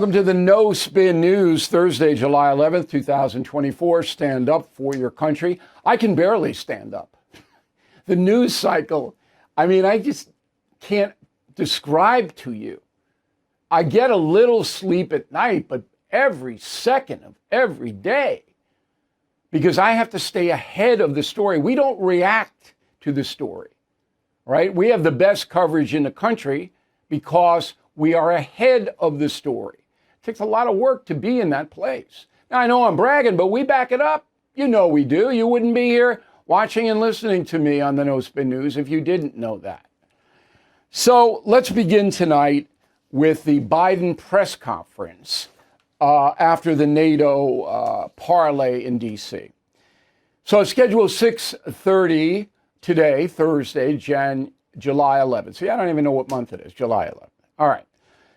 welcome to the No Spin News, Thursday, July 11th, 2024. Stand up for your country. I can barely stand up. The news cycle, I just can't describe to you. I get a little sleep at night, but every second of every day, because I have to stay ahead of the story. We don't react to the story, right? We have the best coverage in the country because we are ahead of the story. It takes a lot of work to be in that place. Now, I know I'm bragging, but we back it up. You know we do. You wouldn't be here watching and listening to me on the No Spin News if you didn't know that. So let's begin tonight with the Biden press conference after the NATO parlay in D.C. So it's scheduled 6:30 today, Thursday, July 11th. See, I don't even know what month it is, July 11th. All right.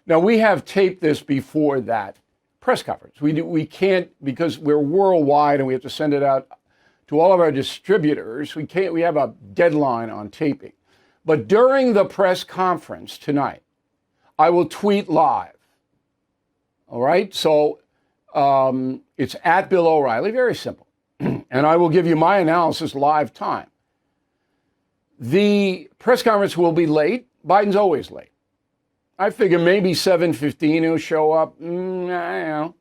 Now, we have taped this before that press conference. We can't, because we're worldwide and we have to send it out to all of our distributors. We have a deadline on taping. But during the press conference tonight, I will tweet live. All right? So it's at Bill O'Reilly, very simple. And I will give you my analysis live time. The press conference will be late. Biden's always late. I figure maybe 7:15 he'll show up. I don't know.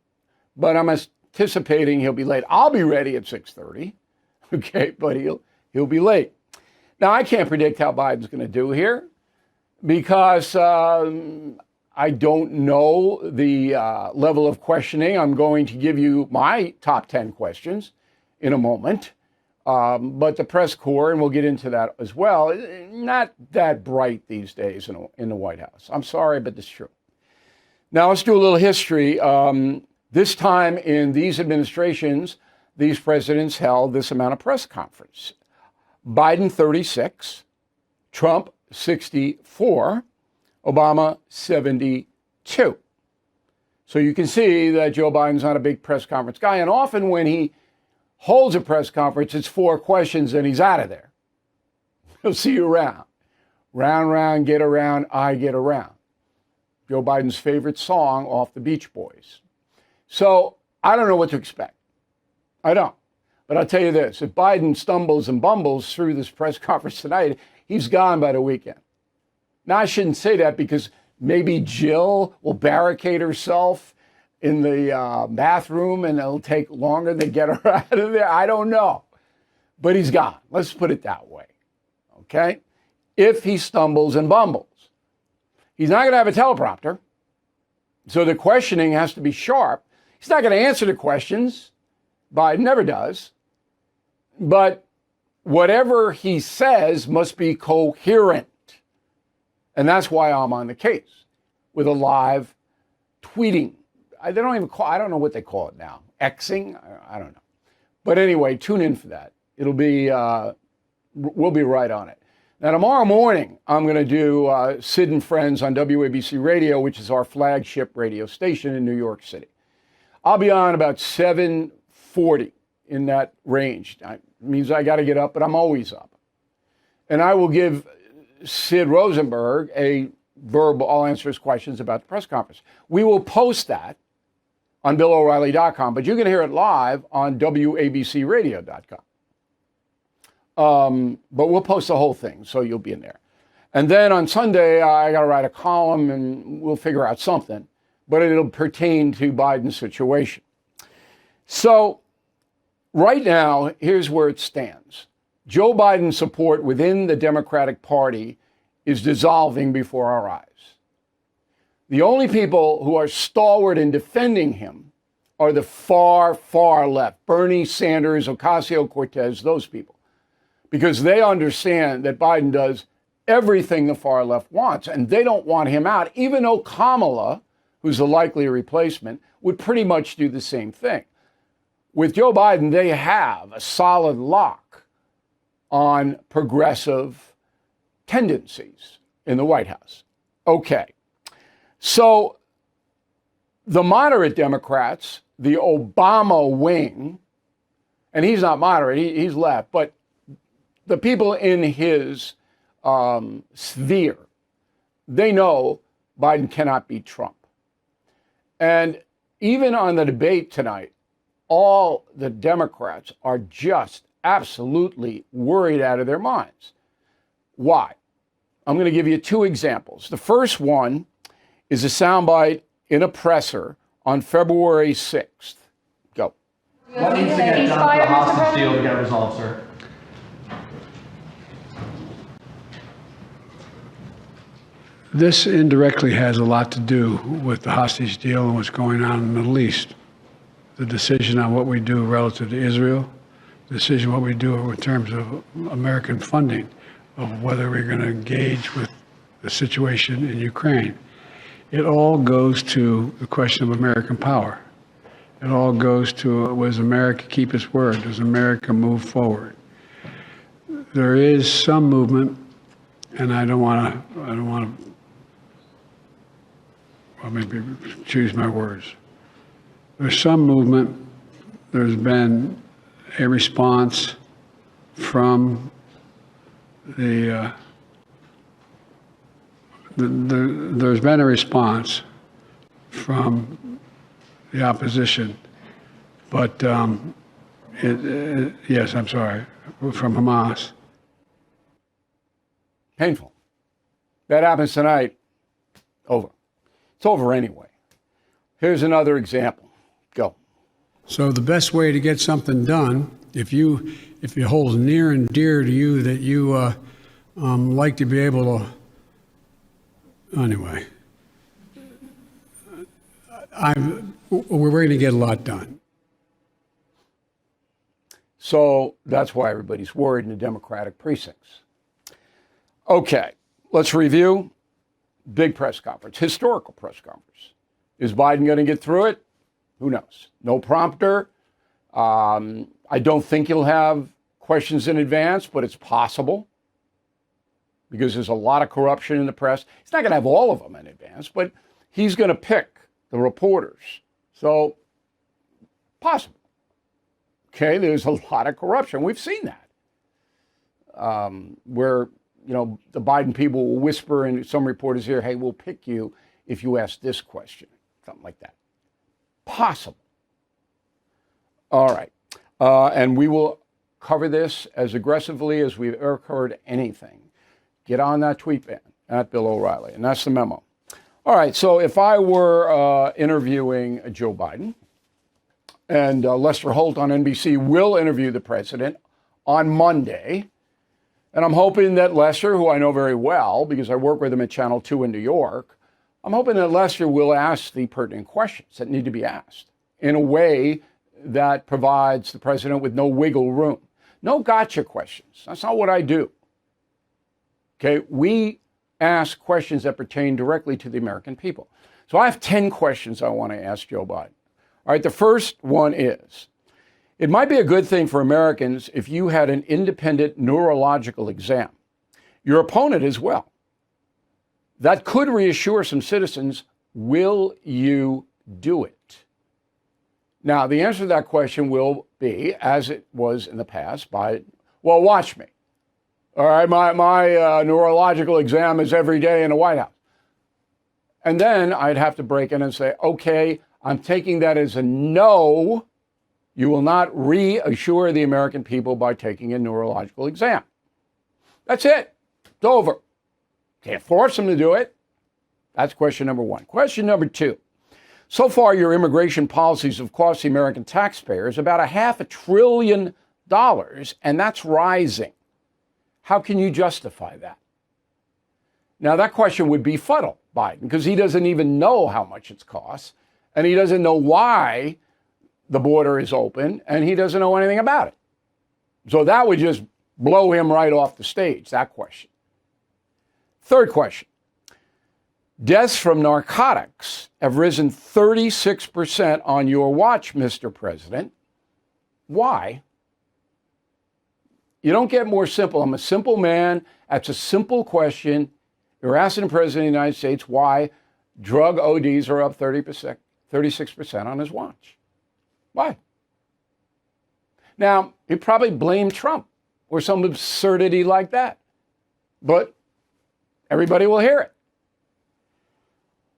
But I'm anticipating he'll be late. I'll be ready at 6:30. Okay, but he'll be late. Now, I can't predict how Biden's going to do here because I don't know the level of questioning. I'm going to give you my top 10 questions in a moment. But the press corps, and we'll get into that as well, not that bright these days in the White House. I'm sorry, but it's true. Now, let's do a little history. This time in these administrations, these presidents held this amount of press conference. Biden, 36, Trump, 64, Obama, 72. So you can see that Joe Biden's not a big press conference guy, and often when he holds a press conference, it's 4 questions and he's out of there. He'll see you around. Round, round, get around, I get around. Joe Biden's favorite song off the Beach Boys. So I don't know what to expect. I don't. But I'll tell you this, if Biden stumbles and bumbles through this press conference tonight, he's gone by the weekend. Now, I shouldn't say that because maybe Jill will barricade herself in the bathroom and it'll take longer to get her out of there. I don't know. But he's gone. Let's put it that way. Okay? If he stumbles and bumbles. He's not going to have a teleprompter. So the questioning has to be sharp. He's not going to answer the questions. Biden never does. But whatever he says must be coherent. And that's why I'm on the case with a live tweeting. I don't know what they call it now. Xing? I don't know. But anyway, tune in for that. It'll be, we'll be right on it. Now, tomorrow morning, I'm going to do Sid and Friends on WABC Radio, which is our flagship radio station in New York City. I'll be on about 7:40 in that range. It means I got to get up, but I'm always up. And I will give Sid Rosenberg a verbal, I'll answer his questions about the press conference. We will post that on BillO'Reilly.com, but you can hear it live on WABCRadio.com. But we'll post the whole thing, so you'll be in there. And then on Sunday, I got to write a column, and we'll figure out something, but it'll pertain to Biden's situation. So right now, here's where it stands. Joe Biden's support within the Democratic Party is dissolving before our eyes. The only people who are stalwart in defending him are the far, far left, Bernie Sanders, Ocasio-Cortez, those people, because they understand that Biden does everything the far left wants, and they don't want him out, even though Kamala, who's the likely replacement, would pretty much do the same thing. With Joe Biden, they have a solid lock on progressive tendencies in the White House. Okay. So the moderate Democrats, the Obama wing, and he's not moderate, he's left, but the people in his sphere, they know Biden cannot beat Trump. And even on the debate tonight, all the Democrats are just absolutely worried out of their minds. Why? I'm going to give you two examples. The first one is a soundbite in a presser on February 6th. Go. What needs to get done for the hostage deal to get resolved, sir? This indirectly has a lot to do with the hostage deal and what's going on in the Middle East. The decision on what we do relative to Israel, the decision what we do in terms of American funding, of whether we're going to engage with the situation in Ukraine. It all goes to the question of American power. It all goes to, does America keep its word? Does America move forward? There is some movement, and I don't want to, well, maybe choose my words. There's some movement. There's been a response from there's been a response from the opposition, but yes, I'm sorry, from Hamas. Painful. That happens tonight. Over. It's over anyway. Here's another example. Go. So the best way to get something done, if it holds near and dear to you that you like to be able to, anyway, we're going to get a lot done. So that's why everybody's worried in the Democratic precincts. Okay, let's review. Big press conference, historical press conference. Is Biden going to get through it? Who knows? No prompter. I don't think he'll have questions in advance, but it's possible because there's a lot of corruption in the press. He's not going to have all of them in advance, but he's going to pick the reporters. So, possible. Okay, there's a lot of corruption. We've seen that. Where, the Biden people will whisper in some reporters' ear, hey, we'll pick you if you ask this question. Something like that. Possible. All right. And we will cover this as aggressively as we've ever covered anything. Get on that tweet ban at Bill O'Reilly. And that's the memo. All right. So if I were interviewing Joe Biden, and Lester Holt on NBC will interview the president on Monday, and I'm hoping that Lester, who I know very well because I work with him at Channel 2 in New York, I'm hoping that Lester will ask the pertinent questions that need to be asked in a way that provides the president with no wiggle room. No gotcha questions. That's not what I do. Okay, we ask questions that pertain directly to the American people. So I have 10 questions I want to ask Joe Biden. All right, the first one is, it might be a good thing for Americans if you had an independent neurological exam. Your opponent as well. That could reassure some citizens. Will you do it? Now, the answer to that question will be, as it was in the past, well, watch me. All right, my neurological exam is every day in the White House. And then I'd have to break in and say, okay, I'm taking that as a no. You will not reassure the American people by taking a neurological exam. That's it. It's over. Can't force them to do it. That's question number one. Question number two. So far, your immigration policies have cost the American taxpayers about $500 billion, and that's rising. How can you justify that? Now, that question would befuddle Biden because he doesn't even know how much it's cost, and he doesn't know why the border is open, and he doesn't know anything about it. So that would just blow him right off the stage, that question. Third question. Deaths from narcotics have risen 36% on your watch, Mr. President. Why? You don't get more simple. I'm a simple man. That's a simple question. You're asking the President of the United States why drug ODs are up 36% on his watch. Why? Now, he probably blamed Trump or some absurdity like that. But everybody will hear it.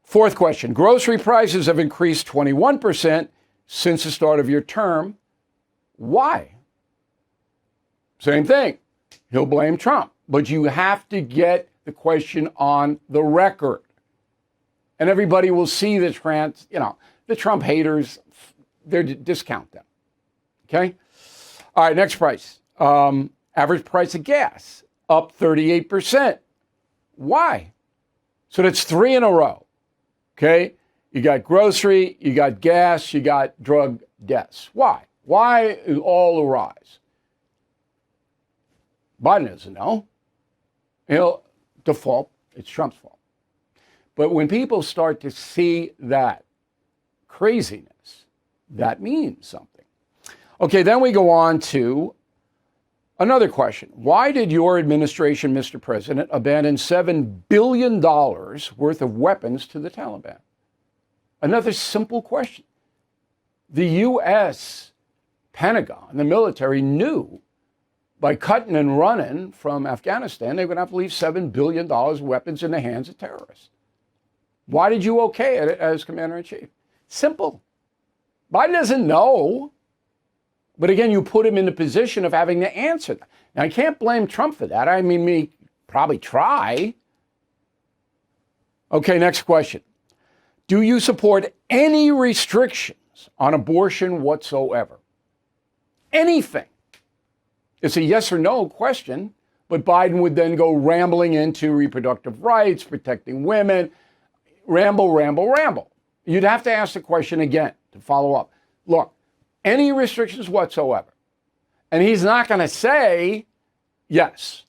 Fourth question. Grocery prices have increased 21% since the start of your term. Why? Same thing. He'll blame Trump. But you have to get the question on the record. And everybody will see the Trump haters, they discount them. Okay? All right, next price. Average price of gas up 38%. Why? So that's 3 in a row. Okay? You got grocery, you got gas, you got drug deaths. Why? Why is all the rise? Biden doesn't know. He'll default. It's Trump's fault. But when people start to see that craziness, that means something. Okay, then we go on to another question. Why did your administration, Mr. President, abandon $7 billion worth of weapons to the Taliban? Another simple question. The U.S. Pentagon, the military, knew by cutting and running from Afghanistan, they would have to leave $7 billion of weapons in the hands of terrorists. Why did you okay it as commander-in-chief? Simple. Biden doesn't know. But again, you put him in the position of having to answer that. Now, I can't blame Trump for that. I mean, me probably try. Okay, next question. Do you support any restrictions on abortion whatsoever? Anything. It's a yes or no question, but Biden would then go rambling into reproductive rights, protecting women, ramble. You'd have to ask the question again to follow up. Look, any restrictions whatsoever. And he's not going to say yes,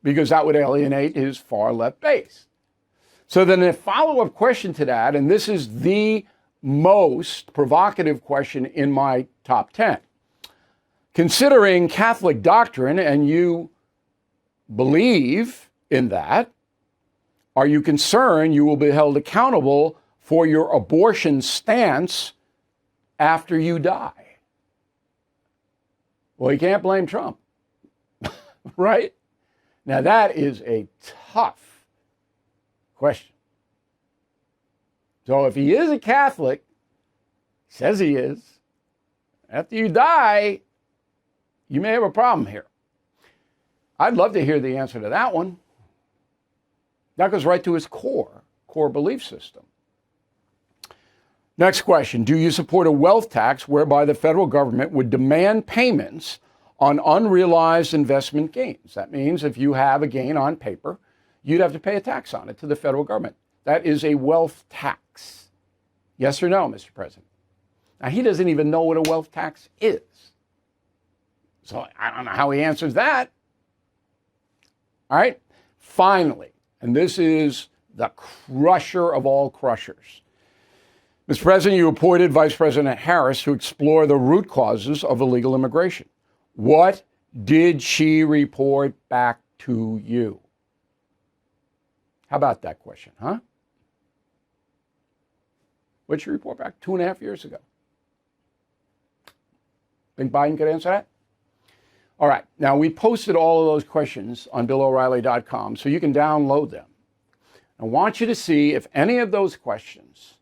because that would alienate his far left base. So then the follow-up question to that, and this is the most provocative question in my top 10. Considering Catholic doctrine, and you believe in that, are you concerned you will be held accountable for your abortion stance after you die? Well, you can't blame Trump, right? Now, that is a tough question. So if he is a Catholic, says he is, after you die, you may have a problem here. I'd love to hear the answer to that one. That goes right to his core belief system. Next question. Do you support a wealth tax whereby the federal government would demand payments on unrealized investment gains? That means if you have a gain on paper, you'd have to pay a tax on it to the federal government. That is a wealth tax. Yes or no, Mr. President? Now, he doesn't even know what a wealth tax is. So I don't know how he answers that. All right. Finally, and this is the crusher of all crushers. Mr. President, you appointed Vice President Harris to explore the root causes of illegal immigration. What did she report back to you? How about that question, huh? What did she report back 2.5 years ago? Think Biden could answer that? All right. Now, we posted all of those questions on BillO'Reilly.com, so you can download them. I want you to see if any of those questions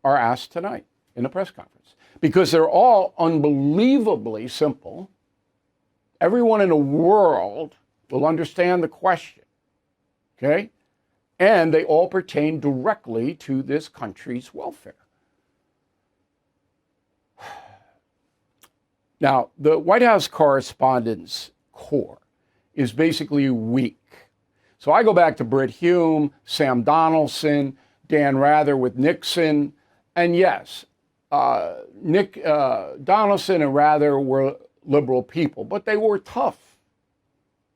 are asked tonight in the press conference, because they're all unbelievably simple. Everyone in the world will understand the question, okay? And they all pertain directly to this country's welfare. Now, the White House Correspondents' Corps is basically weak. So I go back to Brit Hume, Sam Donaldson, Dan Rather with Nixon. And yes, Donaldson and Rather were liberal people, but they were tough.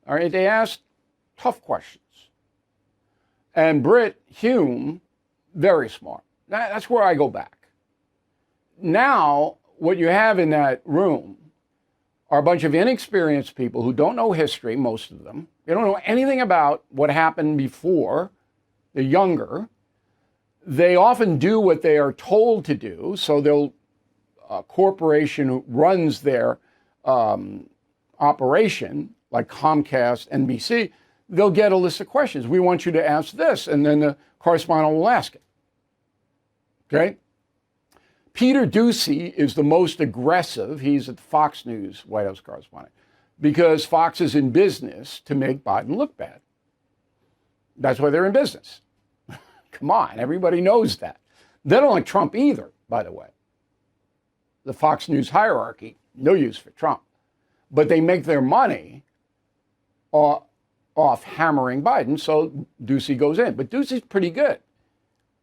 All right, they asked tough questions. And Brit Hume, very smart. That's where I go back. Now, what you have in that room are a bunch of inexperienced people who don't know history, most of them. They don't know anything about what happened before. They're younger. They often do what they are told to do. So a corporation who runs their operation, like Comcast, NBC, they'll get a list of questions. We want you to ask this, and then the correspondent will ask it. Okay? Peter Doocy is the most aggressive. He's at Fox News White House correspondent because Fox is in business to make Biden look bad. That's why they're in business. Come on, everybody knows that. They don't like Trump either, by the way. The Fox News hierarchy, no use for Trump. But they make their money off hammering Biden, so Doocy goes in. But Doocy's pretty good.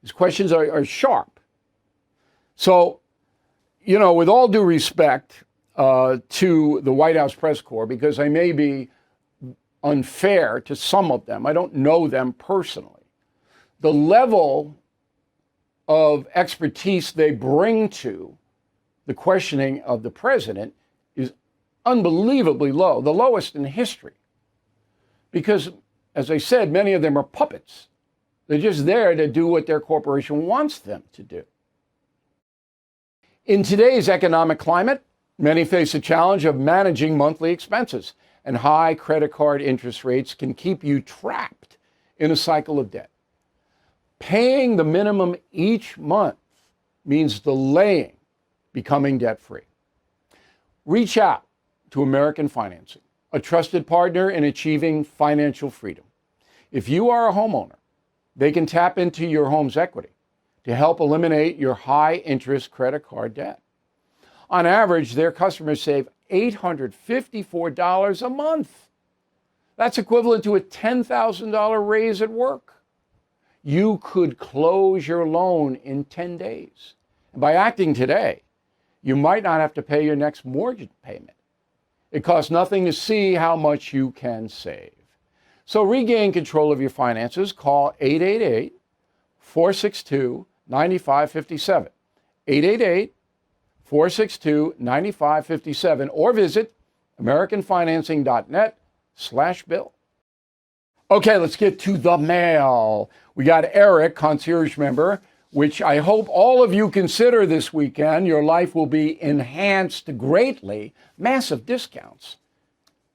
His questions are sharp. So, you know, with all due respect to the White House press corps, because I may be unfair to some of them, I don't know them personally, the level of expertise they bring to the questioning of the president is unbelievably low, the lowest in history. Because, as I said, many of them are puppets. They're just there to do what their corporation wants them to do. In today's economic climate, many face the challenge of managing monthly expenses, and high credit card interest rates can keep you trapped in a cycle of debt. Paying the minimum each month means delaying becoming debt-free. Reach out to American Financing, a trusted partner in achieving financial freedom. If you are a homeowner, they can tap into your home's equity to help eliminate your high-interest credit card debt. On average, their customers save $854 a month. That's equivalent to a $10,000 raise at work. You could close your loan in 10 days. And by acting today, you might not have to pay your next mortgage payment. It costs nothing to see how much you can save. So regain control of your finances. Call 888-462-9557. 888-462-9557 or visit americanfinancing.net/bill. Okay, let's get to the mail. We got Eric, concierge member, which I hope all of you consider this weekend. Your life will be enhanced greatly. Massive discounts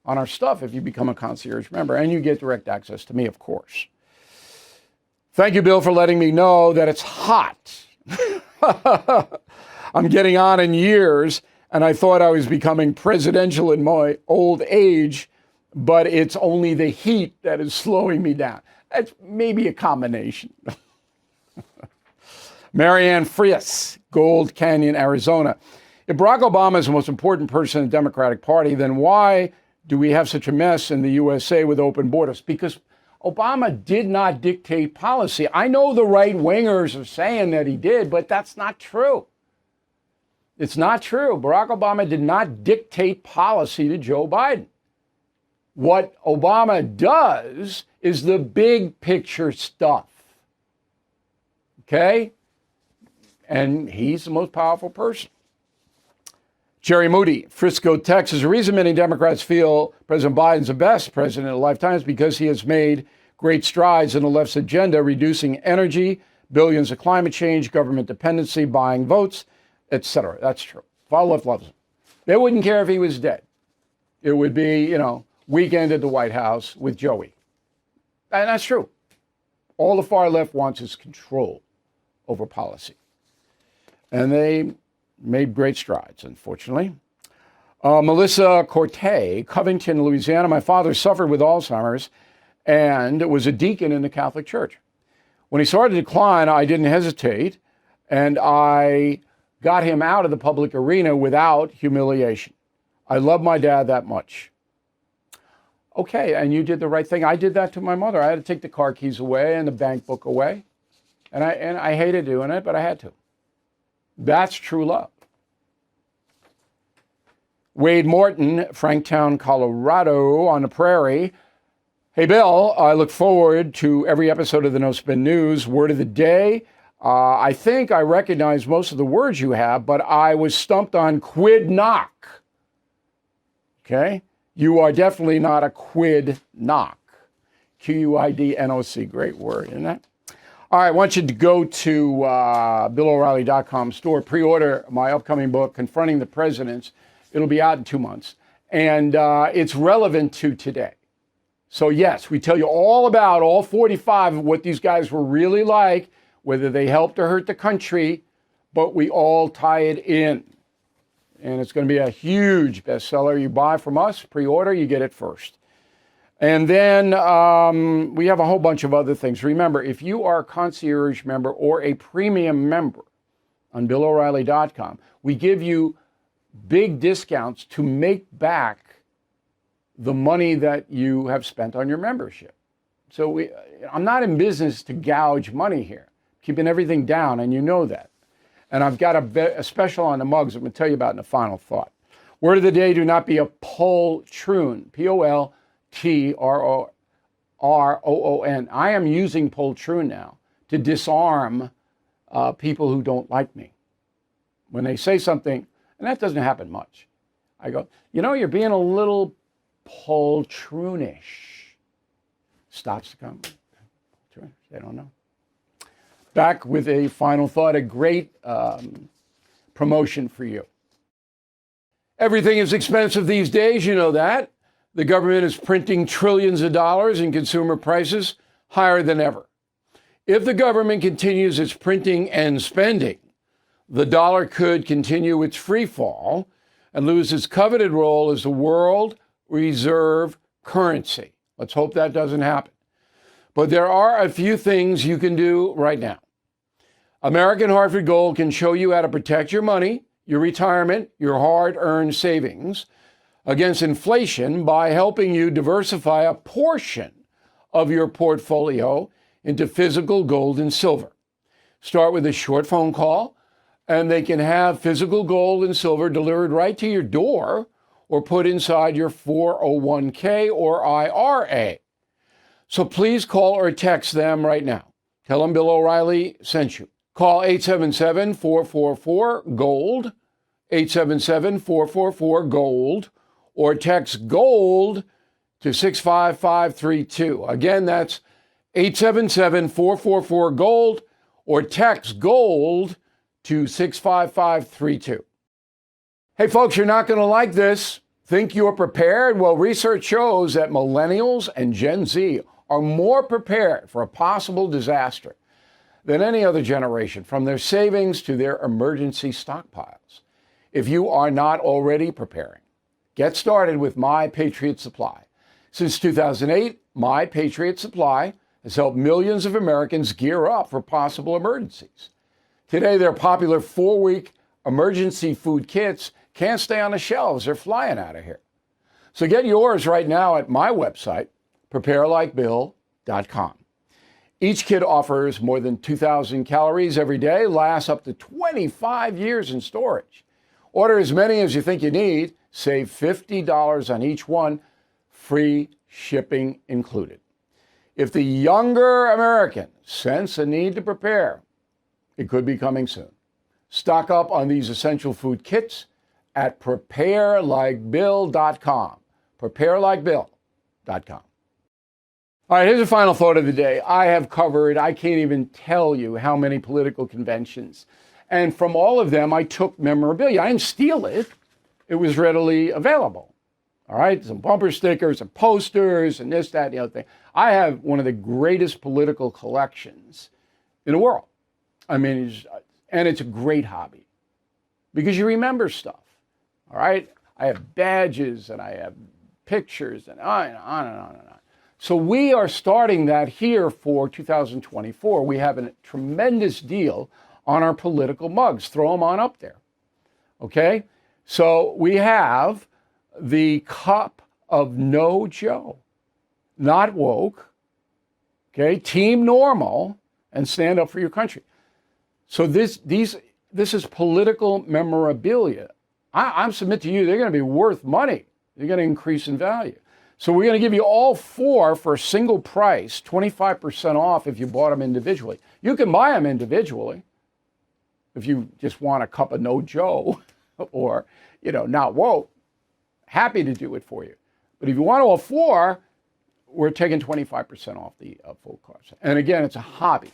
on our stuff if you become a concierge member, and you get direct access to me, of course. Thank you, Bill, for letting me know that it's hot. I'm getting on in years, and I thought I was becoming presidential in my old age, but it's only the heat that is slowing me down. It's maybe a combination. Marianne Frias, Gold Canyon, Arizona. If Barack Obama is the most important person in the Democratic Party, then why do we have such a mess in the USA with open borders? Because Obama did not dictate policy. I know the right-wingers are saying that he did, but that's not true. It's not true. Barack Obama did not dictate policy to Joe Biden. What Obama does is the big picture stuff. Okay? And he's the most powerful person. Jerry Moody, Frisco, Texas. The reason many Democrats feel President Biden's the best president in a lifetime is because he has made great strides in the left's agenda, reducing energy, billions of climate change, government dependency, buying votes, etc. That's true. Far left loves him. They wouldn't care if he was dead. It would be, weekend at the White House with Joey. And that's true. All the far left wants is control over policy. And they made great strides, unfortunately. Melissa Corte, Covington, Louisiana. My father suffered with Alzheimer's and was a deacon in the Catholic Church. When he started to decline, I didn't hesitate, and I got him out of the public arena without humiliation. I love my dad that much. Okay, and you did the right thing. I did that to my mother. I had to take the car keys away and the bank book away. And I hated doing it, but I had to. That's true love. Wade Morton, Franktown, Colorado, on the prairie. Hey, Bill, I look forward to every episode of the No Spin News. Word of the day. I think I recognize most of the words you have, but I was stumped on quid knock. Okay? You are definitely not a quid knock. Quidnoc. Great word, isn't it? All right, I want you to go to BillO'Reilly.com store, pre-order my upcoming book, Confronting the Presidents. It'll be out in 2 months. And it's relevant to today. So yes, we tell you all about all 45 of what these guys were really like whether they helped or hurt the country, but we all tie it in. And it's going to be a huge bestseller. You buy from us, pre-order, you get it first. And then we have a whole bunch of other things. Remember, if you are a concierge member or a premium member on BillO'Reilly.com, we give you big discounts to make back the money that you have spent on your membership. So I'm not in business to gouge money here, keeping everything down, and you know that. And I've got a special on the mugs I'm going to tell you about in the final thought. Word of the day, do not be a poltroon, Poltroon. I am using poltroon now to disarm people who don't like me. When they say something, and that doesn't happen much, I go, you're being a little poltroonish. Stops to come. They don't know. Back with a final thought, a great promotion for you. Everything is expensive these days, you know that. The government is printing trillions of dollars and consumer prices higher than ever. If the government continues its printing and spending, the dollar could continue its free fall and lose its coveted role as the world reserve currency. Let's hope that doesn't happen. But there are a few things you can do right now. American Hartford Gold can show you how to protect your money, your retirement, your hard-earned savings against inflation by helping you diversify a portion of your portfolio into physical gold and silver. Start with a short phone call, and they can have physical gold and silver delivered right to your door or put inside your 401k or IRA. So please call or text them right now. Tell them Bill O'Reilly sent you. Call 877-444-GOLD, 877-444-GOLD, or text GOLD to 65532. Again, that's 877-444-GOLD, or text GOLD to 65532. Hey, folks, you're not going to like this. Think you're prepared? Well, research shows that millennials and Gen Z are more prepared for a possible disaster than any other generation, from their savings to their emergency stockpiles. If you are not already preparing, get started with My Patriot Supply. Since 2008, My Patriot Supply has helped millions of Americans gear up for possible emergencies. Today, their popular 4-week emergency food kits can't stay on the shelves. They're flying out of here. So get yours right now at my website, preparelikebill.com. Each kit offers more than 2,000 calories every day, lasts up to 25 years in storage. Order as many as you think you need, save $50 on each one, free shipping included. If the younger American sense a need to prepare, it could be coming soon. Stock up on these essential food kits at preparelikebill.com. Preparelikebill.com. All right, here's a final thought of the day. I have covered, I can't even tell you how many political conventions. And from all of them, I took memorabilia. I didn't steal it. It was readily available. All right, some bumper stickers and posters and this, that, and the other thing. I have one of the greatest political collections in the world. I mean, it's a great hobby because you remember stuff. All right, I have badges and I have pictures and on and on and on and on. So we are starting that here for 2024. We have a tremendous deal on our political mugs. Throw them on up there. Okay? So we have the cup of No Joe, not woke, okay? Team normal, and stand up for your country. So this is political memorabilia. I submit to you, they're going to be worth money. They're going to increase in value. So we're going to give you all 4 for a single price, 25% off if you bought them individually. You can buy them individually if you just want a cup of No Joe or, not woke. Happy to do it for you. But if you want all 4, we're taking 25% off the full cost. And again, it's a hobby.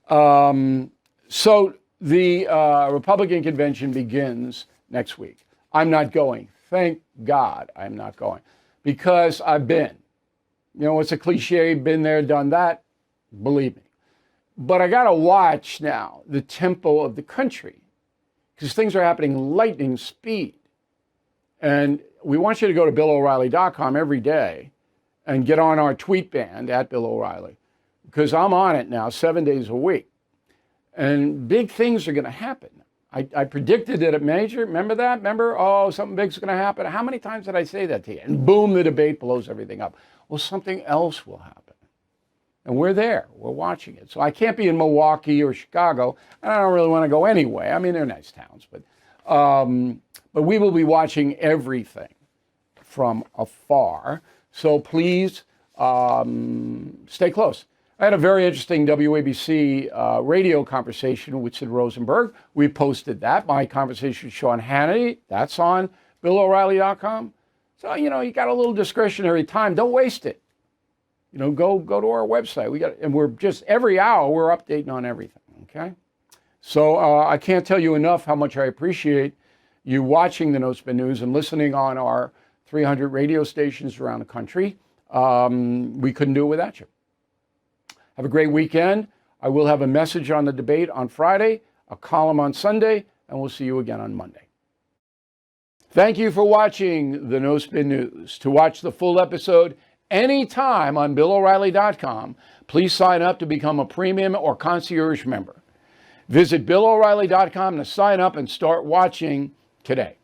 So the Republican convention begins next week. I'm not going. Thank God I'm not going. Because I've been. It's a cliche, been there, done that. Believe me. But I got to watch now the tempo of the country because things are happening lightning speed. And we want you to go to BillO'Reilly.com every day and get on our tweet band at Bill O'Reilly because I'm on it now 7 days a week. And big things are going to happen. I predicted it at Major. Remember that? Remember, oh, something big's going to happen. How many times did I say that to you? And boom, the debate blows everything up. Well, something else will happen. And we're there. We're watching it. So I can't be in Milwaukee or Chicago. And I don't really want to go anyway. I mean, they're nice towns. But we will be watching everything from afar. So please stay close. I had a very interesting WABC radio conversation with Sid Rosenberg. We posted that. My conversation with Sean Hannity, that's on BillO'Reilly.com. So, you got a little discretionary time. Don't waste it. Go to our website. And we're just every hour we're updating on everything. Okay. So I can't tell you enough how much I appreciate you watching the No Spin News and listening on our 300 radio stations around the country. We couldn't do it without you. Have a great weekend. I will have a message on the debate on Friday, a column on Sunday, and we'll see you again on Monday. Thank you for watching the No Spin News. To watch the full episode anytime on BillO'Reilly.com, please sign up to become a premium or concierge member. Visit BillO'Reilly.com to sign up and start watching today.